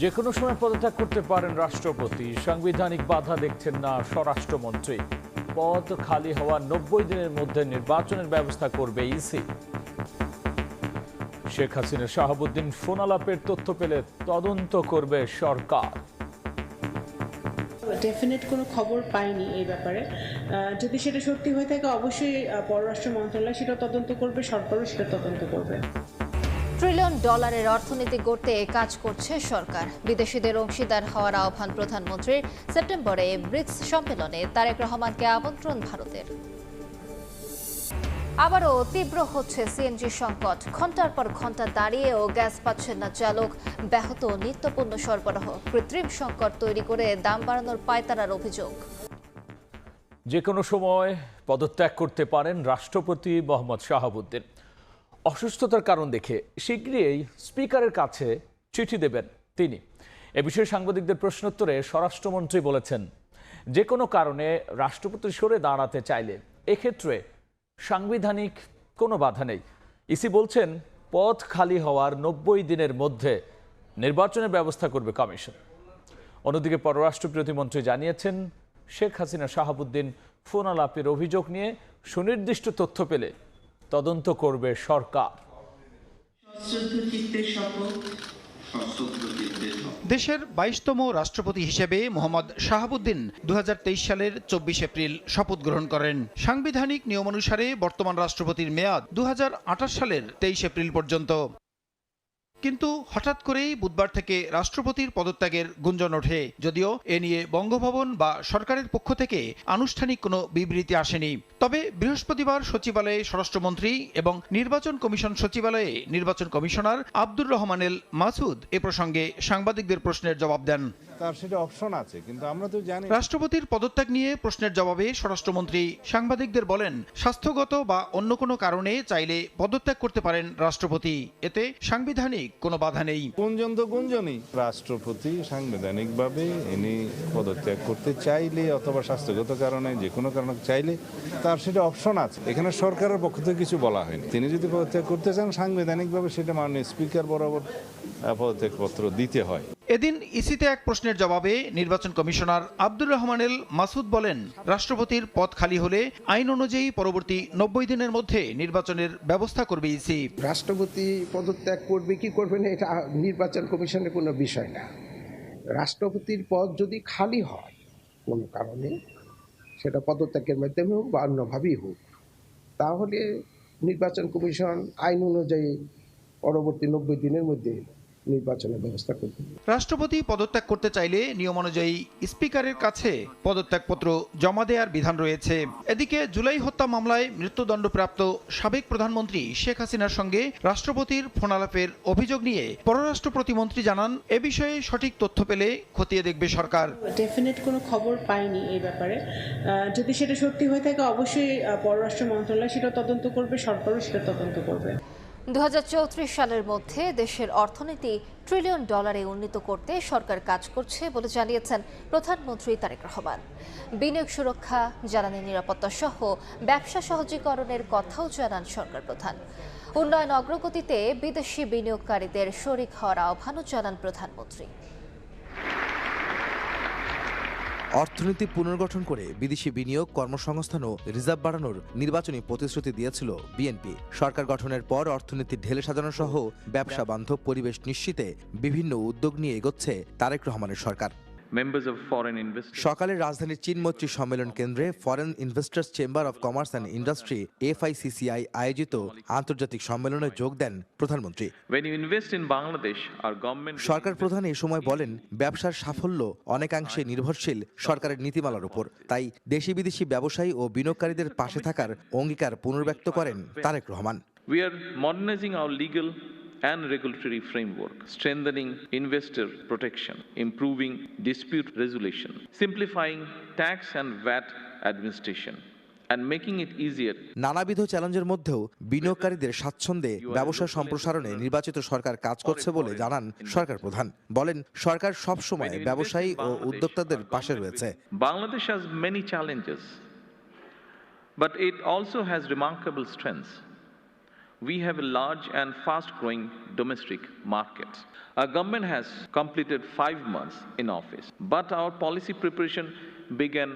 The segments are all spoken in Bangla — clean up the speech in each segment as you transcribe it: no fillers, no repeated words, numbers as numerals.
যে কোনো সময় পদত্যাগ করতে পারেন রাষ্ট্রপতি, সাংবিধানিক বাধা দেখছেন না স্বরাষ্ট্রমন্ত্রী। পদ খালি হওয়ার ৯০ দিনের মধ্যে নির্বাচনের ব্যবস্থা করবে ইসি। শেখ হাসিনা শাহাবুদ্দিন ফোন আলাপের তথ্য পেলে তদন্ত করবে সরকার। ডেফিনেট কোনো খবর পাইনি এই ব্যাপারে। যদি সেটা সত্যি হয়ে থাকে অবশ্যই পররাষ্ট্র মন্ত্রণালয় সেটা তদন্ত করবে, সরকারও সেটা তদন্ত করবে। ট্রিলিয়ন ডলারের অর্থনীতি গড়তে কাজ করছে সরকার। বিদেশিদের অংশীদার হওয়ার আহ্বান প্রধানমন্ত্রীর। সেপ্টেম্বরে ব্রিক্স সম্মেলনে তারেক রহমানকে আমন্ত্রণ ভারতের। আবারও তীব্র হচ্ছে সিএনজি সংকট। ঘন্টার পর ঘন্টা দাঁড়িয়েও গ্যাস পাচ্ছেন না চালক। ব্যাহত নিত্যপণ্য সরবরাহ। কৃত্রিম সংকট তৈরি করে দাম বাড়ানোর পায়তারার অভিযোগ। যে কোনো সময় পদত্যাগ করতে পারেন রাষ্ট্রপতি মোহাম্মদ শাহাবুদ্দিন। অসুস্থতার কারণ দেখে শীঘ্রই স্পিকারের কাছে চিঠি দেবেন তিনি। এ বিষয়ে সাংবাদিকদের প্রশ্নোত্তরে স্বরাষ্ট্রমন্ত্রী বলেছেন, যে কোনো কারণে রাষ্ট্রপতি সরে দাঁড়াতে চাইলে এক্ষেত্রে সাংবিধানিক কোনো বাধা নেই। ইসি বলছেন, পদ খালি হওয়ার ৯০ দিনের মধ্যে নির্বাচনের ব্যবস্থা করবে কমিশন। অন্যদিকে পররাষ্ট্র প্রতিমন্ত্রী জানিয়েছেন, শেখ হাসিনা শাহাবুদ্দিন ফোন আলাপের অভিযোগ নিয়ে সুনির্দিষ্ট তথ্য পেলে তদন্ত করবে সরকার। দেশের ২২তম রাষ্ট্রপতি হিসেবে মোহাম্মদ শাহাবুদ্দিন ২০২৩ সালের ২৪ এপ্রিল শপথ গ্রহণ করেন। সাংবিধানিক নিয়মানুসারে বর্তমান রাষ্ট্রপতির মেয়াদ ২০২৮ সালের ২৩ এপ্রিল পর্যন্ত। কিন্তু হঠাৎ করেই বুধবার থেকে রাষ্ট্রপতির পদত্যাগের গুঞ্জন ওঠে। যদিও এ নিয়ে বঙ্গভবন বা সরকারের পক্ষ থেকে আনুষ্ঠানিক কোনো বিবৃতি আসেনি। তবে বৃহস্পতিবার সচিবালয়ে স্বরাষ্ট্রমন্ত্রী এবং নির্বাচন কমিশন সচিবালয়ে নির্বাচন কমিশনার আব্দুর রহমান এল মাসুদ এ প্রসঙ্গে সাংবাদিকদের প্রশ্নের জবাব দেন। তার সেটা অপশন আছে, কিন্তু আমরা তো জানি। রাষ্ট্রপতির পদত্যাগ নিয়ে প্রশ্নের জবাবে স্বরাষ্ট্রমন্ত্রী সাংবাদিকদের বলেন, স্বাস্থ্যগত বা অন্য কোনো কারণে চাইলে পদত্যাগ করতে পারেন রাষ্ট্রপতি। এতে সাংবিধানিক কোনো বাধা নেই। গুঞ্জন তো গুঞ্জনই। রাষ্ট্রপতি সাংবিধানিকভাবে ইনি পদত্যাগ করতে চাইলে অথবা স্বাস্থ্যগত কারণে যে কোনো কারণে চাইলে তার সেটা অপশন আছে। এখানে সরকারের পক্ষ থেকে কিছু বলা হয়নি। তিনি যদি পদত্যাগ করতে চান সাংবিধানিকভাবে সেটা মাননীয় স্পিকার বরাবর পদত্যাগপত্র দিতে হয়। এদিন ইসিতে এক প্রশ্নের জবাবে নির্বাচন কমিশনার আব্দুর রহমান এল মাসুদ বলেন, রাষ্ট্রপতির পদ খালি হলে আইন অনুযায়ী পরবর্তী ৯০ দিনের মধ্যে নির্বাচনের ব্যবস্থা করবে ইসি। রাষ্ট্রপতি পদত্যাগ করবে কি করবে না এটা নির্বাচন কমিশনের কোনো বিষয় না। রাষ্ট্রপতির পদ যদি খালি হয় কোনো কারণে, সেটা পদত্যাগের মাধ্যমে হোক বা অন্যভাবেই হোক, তাহলে নির্বাচন কমিশন আইন অনুযায়ী পরবর্তী ৯০ দিনের মধ্যে নির্বাচনের ব্যবস্থা করবে। রাষ্ট্রপতি পদত্যাগ করতে চাইলে নিয়মানুযায়ী স্পিকারের কাছে পদত্যাগপত্র জমা দেওয়ার বিধান রয়েছে। এদিকে জুলাই হত্যা মামলায় মৃত্যুদণ্ডপ্রাপ্ত সাবেক প্রধানমন্ত্রী শেখ হাসিনার সঙ্গে রাষ্ট্রপতির ফোনালাপের অভিযোগ নিয়ে পররাষ্ট্র প্রতিমন্ত্রী জানান, এ বিষয়ে সঠিক তথ্য পেলে খতিয়ে দেখবে সরকার। ডেফিনেট কোনো খবর পাইনি এই ব্যাপারে। যদি সেটা সত্যি হয়ে থাকে অবশ্যই পররাষ্ট্র মন্ত্রণালয় সেটা তদন্ত করবে, সরকারও সেটা তদন্ত করবে। ২০৩৪ সালের মধ্যে দেশের অর্থনীতি ট্রিলিয়ন ডলারে উন্নীত করতে সরকার কাজ করছে বলে জানিয়েছেন প্রধানমন্ত্রী তারেক রহমান। বিনিয়োগ সুরক্ষা, জ্বালানি নিরাপত্তা সহ ব্যবসা সহজীকরণের কথাও জানান সরকার প্রধান। উন্নয়ন অগ্রগতিতে বিদেশি বিনিয়োগকারীদের শরিক হওয়ার আহ্বানও জানান প্রধানমন্ত্রী। অর্থনীতি পুনর্গঠন করে বিদেশি বিনিয়োগ, কর্মসংস্থান ও রিজার্ভ বাড়ানোর নির্বাচনী প্রতিশ্রুতি দিয়েছিল বিএনপি। সরকার গঠনের পর অর্থনীতি ঢেলে সাজানো সহ ব্যবসা বান্ধব পরিবেশ নিশ্চিতে বিভিন্ন উদ্যোগ নিয়ে এগোচ্ছে তারেক রহমানের সরকার। সকালে রাজধানীর চীন মৈত্রী সম্মেলন কেন্দ্রে foreign investors chamber of commerce and industry FICCI আয়োজিত আন্তর্জাতিক সম্মেলনে যোগ দেন প্রধানমন্ত্রী। সরকার প্রধান এ সময় বলেন, ব্যবসার সাফল্য অনেকাংশে নির্ভরশীল সরকারের নীতিমালার উপর। তাই দেশি বিদেশি ব্যবসায়ী ও বিনিয়োগকারীদের পাশে থাকার অঙ্গীকার পুনর্ব্যক্ত করেন Tarique Rahman. and regulatory framework, strengthening investor protection, improving dispute resolution, simplifying tax and VAT administration, and making it easier. নানাবিধ চ্যালেঞ্জের মধ্যেও বিনিয়োগকারীদের স্বাচ্ছন্দ্যে ব্যবসা সম্প্রসারণে নির্বাচিত সরকার কাজ করছে বলে জানান সরকার প্রধান। বলেন, সরকার সব সময় ব্যবসায়ী ও উদ্যোক্তাদের পাশে রয়েছে। Bangladesh has many challenges, but it also has remarkable strengths. We have a large and fast-growing domestic market. Our government has completed 5 months in office, but our policy preparation began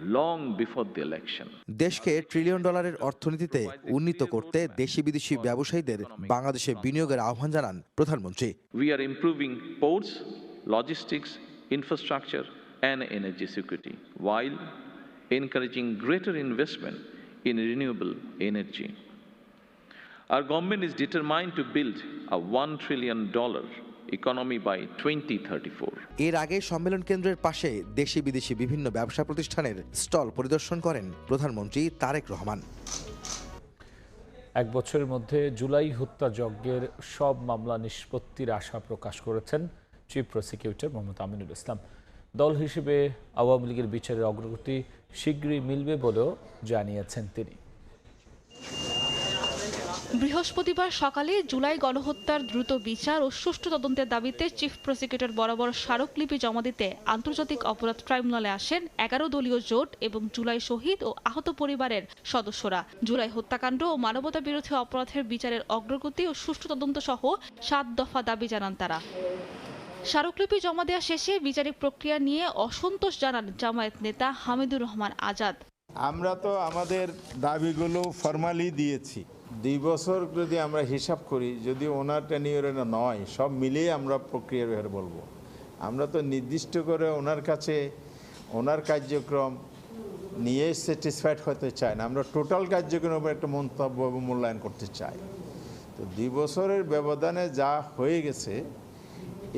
long before the election. দেশকে $1 ট্রিলিয়ন অর্থনীতিতে উন্নীত করতে দেশি বিদেশি ব্যবসায়ীদের বাংলাদেশে বিনিয়োগের আহ্বান জানান প্রধানমন্ত্রী। We are improving ports, logistics, infrastructure, and energy security, while encouraging greater investment in renewable energy. Our government is determined to build a $1 trillion economy by 2034. এর আগে সম্মেলন কেন্দ্রের পাশে দেশি বিদেশি বিভিন্ন ব্যবসা প্রতিষ্ঠানের স্টল পরিদর্শন করেন প্রধানমন্ত্রী তারেক রহমান। এক বছরের মধ্যে জুলাই হত্যাযজ্ঞের সব মামলা নিষ্পত্তির আশা প্রকাশ করেছেন চিফ প্রসিকিউটর মোহাম্মদ আমিনুল ইসলাম। দল হিসেবে আওয়ামী লীগের বিচারের অগ্রগতি শীঘ্রই মিলবে বলেও জানিয়েছেন তিনি। বৃহস্পতিবার সকালে জুলাই গণহত্যার দ্রুত বিচার ও সুষ্ঠু তদন্তের দাবিতে চিফ প্রসিকিউটর বরাবর স্মারকলিপি জমা দিতে আন্তর্জাতিক অপরাধ ট্রাইব্যুনালে আসেন 11 দলীয় জোট এবং জুলাই শহীদ ও আহত পরিবারের সদস্যরা। জুলাই হত্যাকাণ্ড ও মানবতা বিরোধী অপরাধের বিচারের অগ্রগতি ও সুষ্ঠু তদন্ত সহ 7 দফা দাবি জানান তারা। স্মারকলিপি জমা দেওয়া শেষে বিচারিক প্রক্রিয়া নিয়ে অসন্তোষ জানান জামায়াত নেতা হামিদুর রহমান আজাদ। আমরা তো আমাদের দাবিগুলো ফরমালি দিয়েছি। 2 বছর যদি আমরা হিসাব করি, যদি ওনার টেনিয়রে নয়, সব মিলিয়ে আমরা প্রক্রিয়ার ব্যাপারে বলবো। আমরা তো নির্দিষ্ট করে ওনার কাছে ওনার কার্যক্রম নিয়ে স্যাটিসফাইড হতে চাই না। আমরা টোটাল কার্যক্রমের উপর একটা মন্তব্য মূল্যায়ন করতে চাই। তো 2 বছরের ব্যবধানে যা হয়ে গেছে,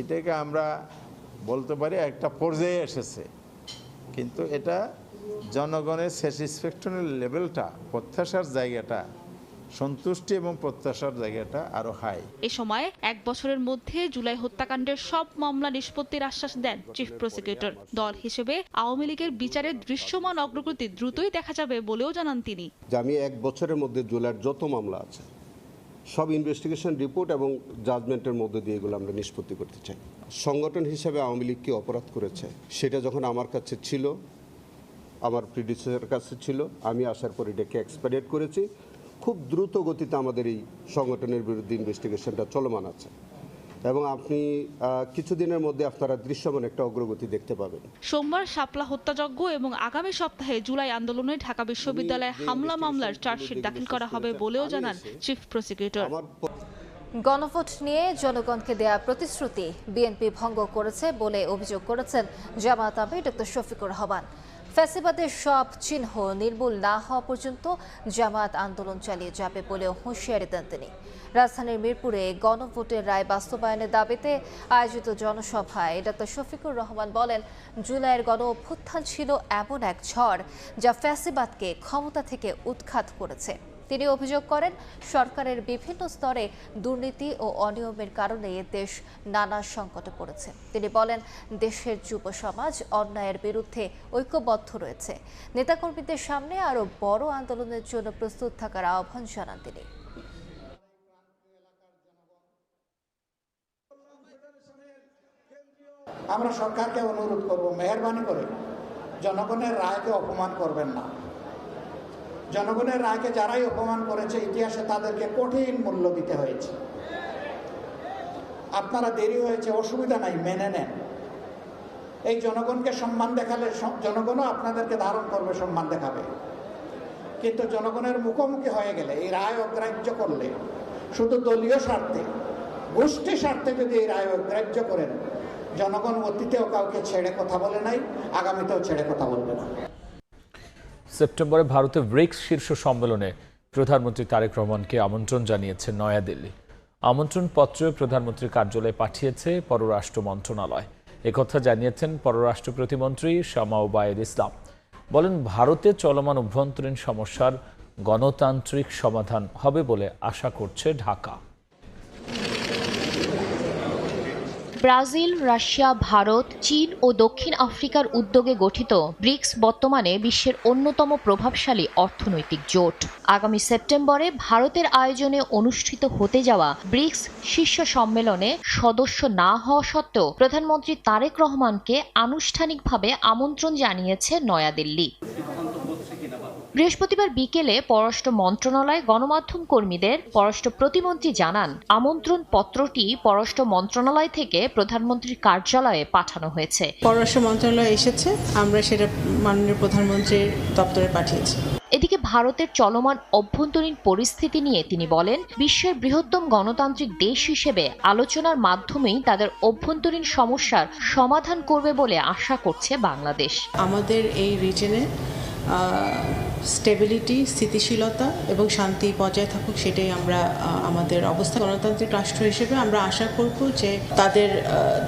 এটাকে আমরা বলতে পারি একটা পর্যায়ে এসেছে, কিন্তু এটা জনগণের স্যাটিসফ্যাকশনের লেভেলটা, প্রত্যাশার জায়গাটা, সন্তুষ্টি এবং প্রত্যাশার জায়গাটা আরো হাই। এ সময় 1 বছরের মধ্যে জুলাই হত্যাকাণ্ডের সব মামলা নিষ্পত্তির আশ্বাস দেন চিফ প্রসিকিউটর। দল হিসেবে আওয়ামী লীগের বিচারের দৃশ্যমান অগ্রগতি দ্রুতই দেখা যাবে বলেও জানান তিনি। আমি 1 বছরের মধ্যে জুলাইয়ের যত মামলা আছে সব ইনভেস্টিগেশন রিপোর্ট এবং জাজমেন্টের মধ্যে দিয়ে এগুলো আমরা নিষ্পত্তি করতে চাই। সংগঠন হিসেবে আওয়ামী লীগ কি অপরাধ করেছে সেটা যখন আমার কাছে ছিল, আমার প্রিডিসেসরের কাছে ছিল, আমি আসার পর এটাকে এক্সপাইরেট করেছি। খুব দ্রুত গতিতে আমাদের এই সংগঠনের বিরুদ্ধে ইনভেস্টিগেশনটা চলমান আছে এবং আপনি কিছুদিনের মধ্যে আপনারা দৃশ্যমান একটা অগ্রগতি দেখতে পাবেন। সোমবার শাপলা হত্যাযজ্ঞ এবং আগামী সপ্তাহে জুলাই আন্দোলনে ঢাকা বিশ্ববিদ্যালয়ে হামলা মামলার চার্জশিট দাখিল করা হবে বলেও জানান চিফ প্রসিকিউটর। গণভোট নিয়ে জনগণকে দেয়া প্রতিশ্রুতি বিএনপি ভঙ্গ করেছে বলে অভিযোগ করেছেন জামায়াত আমির ডক্টর শফিকুর রহমান। ফ্যাসিবাদের সব চিহ্ন নির্মূল না হওয়া পর্যন্ত জামায়াত আন্দোলন চালিয়ে যাবে বলেও হুঁশিয়ারি দেন তিনি। রাজধানীর মিরপুরে গণভোটের রায় বাস্তবায়নের দাবিতে আয়োজিত জনসভায় ডক্টর শফিকুর রহমান বলেন, জুলাইয়ের গণ অভ্যুত্থান ছিল এমন এক ঝড় যা ফ্যাসিবাদকে ক্ষমতা থেকে উৎখাত করেছে। তিনি অভিযোগ করেন, সরকারের বিভিন্ন স্তরে দুর্নীতি ও অনিয়মের কারণে দেশ নানা সংকটে পড়েছে। তিনি বলেন, দেশের যুব সমাজ অন্যায়ের বিরুদ্ধে ঐক্যবদ্ধ রয়েছে। নেতাকর্মীদের সামনে আরও বড় আন্দোলনের জন্য প্রস্তুত থাকার আহ্বান জানান তিনি। আমরা সরকারকে অনুরোধ করব, মেহেরবানি করে জনগণের রায়কে অপমান করবেন না। জনগণের রায়কে যারাই অপমান করেছে ইতিহাসে তাদেরকে কঠিন মূল্য দিতে হয়েছে। আপনারা দেরি হয়েছে, অসুবিধা নাই, মেনে নেন। এই জনগণকে সম্মান দেখালে জনগণও আপনাদেরকে ধারণ করবে, সম্মান দেখাবে। কিন্তু জনগণের মুখোমুখি হয়ে গেলে, এই রায় অগ্রাহ্য করলে, শুধু দলীয় স্বার্থে, গোষ্ঠী স্বার্থে যদি এই রায় অগ্রাহ্য করেন, জনগণ অতীতেও কাউকে ছেড়ে কথা বলে নাই, আগামীতেও ছেড়ে কথা বলবে না। সেপ্টেম্বরে ভারতে ব্রিক্স শীর্ষ সম্মেলনে প্রধানমন্ত্রী তারেক রহমানকে আমন্ত্রণ জানিয়েছে নয়াদিল্লি। আমন্ত্রণপত্র প্রধানমন্ত্রীর কার্যালয়ে পাঠিয়েছে পররাষ্ট্র মন্ত্রণালয়। একথা জানিয়েছেন পররাষ্ট্র প্রতিমন্ত্রী শামা ওবায়েদ ইসলাম। বলেন, ভারতে চলমান অভ্যন্তরীণ সমস্যার গণতান্ত্রিক সমাধান হবে বলে আশা করছে ঢাকা। ব্রাজিল, রাশিয়া, ভারত, চীন ও দক্ষিণ আফ্রিকার উদ্যোগে গঠিত ব্রিক্স বর্তমানে বিশ্বের অন্যতম প্রভাবশালী অর্থনৈতিক জোট। আগামী সেপ্টেম্বরে ভারতের আয়োজনে অনুষ্ঠিত হতে যাওয়া ব্রিক্স শীর্ষ সম্মেলনে সদস্য না হওয়া সত্ত্বেও প্রধানমন্ত্রী তারেক রহমানকে আনুষ্ঠানিকভাবে আমন্ত্রণ জানিয়েছে নয়াদিল্লি। বৃহস্পতিবার বিকেলে পররাষ্ট্র মন্ত্রণালয় গণমাধ্যম কর্মীদের পররাষ্ট্র প্রতিমন্ত্রী জানান, আমন্ত্রণ পত্রটি পররাষ্ট্র মন্ত্রণালয় থেকে প্রধানমন্ত্রীর কার্যালয়ে পাঠানো হয়েছে। পররাষ্ট্র মন্ত্রণালয় এসেছে, আমরা সেটা মাননীয় প্রধানমন্ত্রীর দপ্তরে পাঠিয়েছি। এদিকে ভারতের চলমান অভ্যন্তরীণ পরিস্থিতি নিয়ে তিনি বলেন, বিশ্বের বৃহত্তম গণতান্ত্রিক দেশ হিসেবে আলোচনার মাধ্যমেই তাদের অভ্যন্তরীণ সমস্যার সমাধান করবে বলে আশা করছে বাংলাদেশ। আমাদের এই রিজনে স্টেবিলিটি, স্থিতিশীলতা এবং শান্তি বজায় থাকুক, সেটাই আমরা আমাদের অবস্থা। গণতান্ত্রিক রাষ্ট্র হিসেবে আমরা আশা করব যে তাদের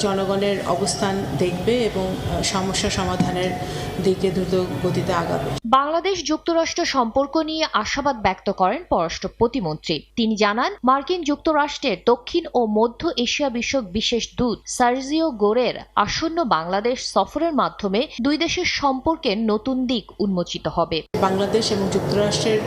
জনগণের অবস্থান দেখবে এবং সমস্যা সমাধানের দিকে দ্রুত গতিতে আগাবে। বাংলাদেশ যুক্তরাষ্ট্র সম্পর্ক নিয়ে আশাবাদ ব্যক্ত করেন পররাষ্ট্র প্রতিমন্ত্রী। তিনি জানান, মার্কিন যুক্তরাষ্ট্রের দক্ষিণ ও মধ্য এশিয়া বিষয়ক বিশেষ দূত সার্জিও গোরের আসন্ন বাংলাদেশ সফরের মাধ্যমে দুই দেশের সম্পর্কের নতুন দিক উন্মোচিত হবে। বাংলাদেশ এবং যুক্তরাষ্ট্রের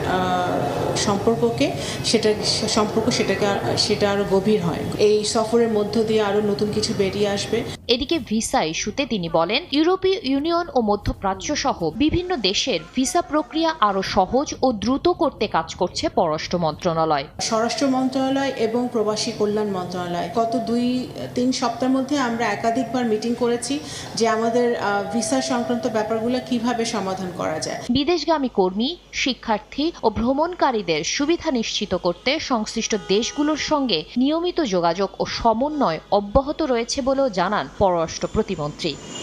সেটা আরো গভীর হয়। এই সফরের মধ্য দিয়ে আরো নতুন কিছু বেরিয়ে আসবে। এদিকে ভিসা ইস্যুতে তিনি বলেন, ইউরোপীয় ইউনিয়ন ও মধ্যপ্রাচ্য সহ বিভিন্ন দেশের ভিসা প্রক্রিয়া আরো সহজ ও দ্রুত করতে কাজ করছে পররাষ্ট্র মন্ত্রণালয়। স্বরাষ্ট্র মন্ত্রণালয় এবং প্রবাসী কল্যাণ মন্ত্রণালয় গত 2-3 সপ্তাহের মধ্যে আমরা একাধিকবার মিটিং করেছি যে আমাদের ভিসা সংক্রান্ত ব্যাপারগুলো কিভাবে সমাধান করা যায়। বিদেশগামী কর্মী, শিক্ষার্থী ও ভ্রমণকারীদের সুবিধা নিশ্চিত করতে সংশ্লিষ্ট দেশগুলোর সঙ্গে নিয়মিত যোগাযোগ ও সমন্বয় অব্যাহত রয়েছে বলেও জানান পররাষ্ট্র প্রতিমন্ত্রী।